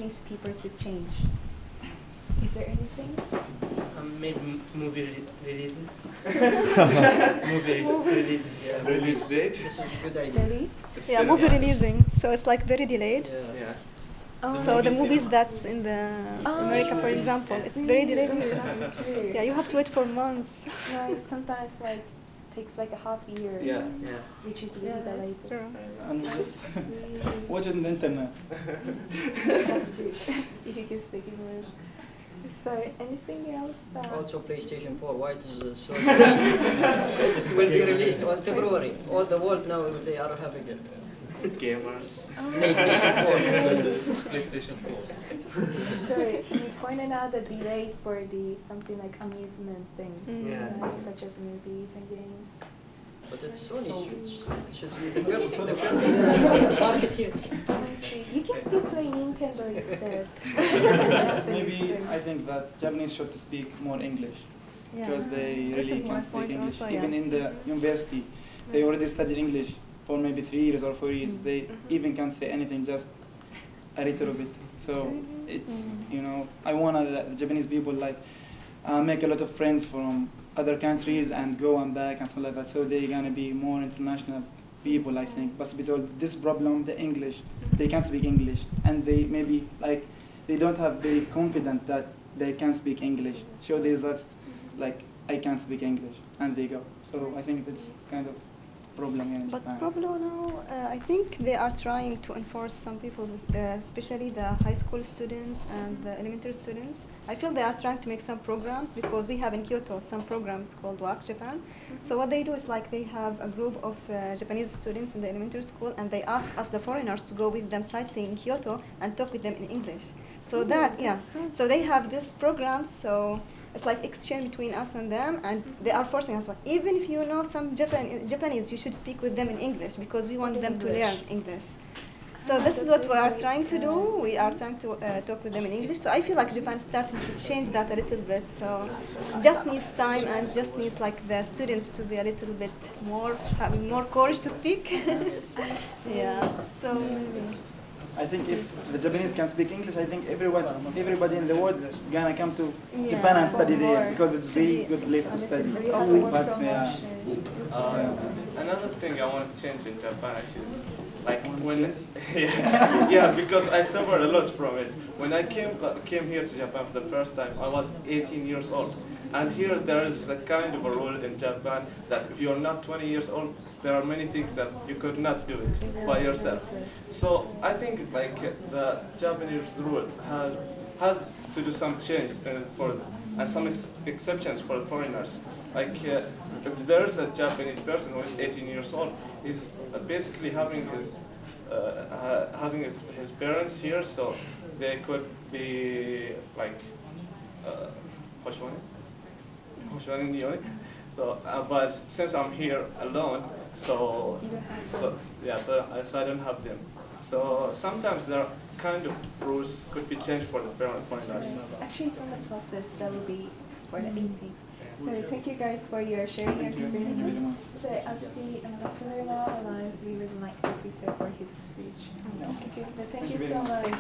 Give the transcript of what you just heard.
Japanese people to change? Is there anything? Maybe movie releases. Releases. Yeah, release date. This is a good idea. Release? Yeah, movie releasing. So it's like very delayed. Yeah. Oh. So the movies that's in the America, for example, it's very delayed. That's true. Yeah, you have to wait for months. No, it sometimes like takes like a half year. Yeah. Yeah. Which is really the latest. True. And just See, watch it on the internet. that's true. If you can speak English. So anything else that? Also, PlayStation 4. Why it is so? It will be released on February. All the world now they are having it. Gamers. PlayStation 4. PlayStation 4. So you pointed out the delays for the something like amusement things, Yeah. right? Such as movies and games. But it's Sony. It should be the first market here. I see. You can still play Nintendo instead. Maybe I think that Japanese should speak more English because they This really is my can speak point English. also, Even yeah. in the university, they already studied English for maybe 3 years or 4 years. They even can't say anything, just a little bit. So it's, you know, I want the Japanese people like make a lot of friends from other countries and go and back and stuff like that. So they're gonna be more international people, I think. But because this problem, the English, they can't speak English, and they maybe like they don't have very confident that they can speak English. So there's that like I can't speak English, and they go. So I think that's kind of problem in But Japan. probably now, I think they are trying to enforce some people, especially the high school students and the elementary students. I feel they are trying to make some programs because we have in Kyoto some programs called WAC Japan. So what they do is like they have a group of Japanese students in the elementary school and they ask us, the foreigners, to go with them sightseeing in Kyoto and talk with them in English. So so they have this program, so it's like exchange between us and them, and they are forcing us, like, even if you know some Japanese, you should speak with them in English because we want them to learn English. So this is what we are trying to do. We are trying to talk with them in English. So I feel like Japan is starting to change that a little bit. So just needs time and just needs like the students to be a little bit more, having more courage to speak. Yeah. So. I think if the Japanese can speak English, I think everybody in the world is gonna come to Japan and study there because it's a very good place to study. But Another thing I want to change in Japan actually is like when yeah, because I suffered a lot from it. When I came here to Japan for the first time, I was 18 years old, and here there is a kind of a rule in Japan that if you're not 20 years old, there are many things that you could not do it by yourself. So I think like the Japanese rule has to do some change for and some exceptions for foreigners. Like if there is a Japanese person who is 18 years old, is basically having his parents here, so they could be like so, but since I'm here alone, so I don't have them. So sometimes there are kind of rules could be changed for the foreigners. Actually, it's on the plus list. That will be for the 18th. So thank you guys for your sharing your experiences. So as the ambassador now arrives, we would like to prepare for his speech. Thank you so much.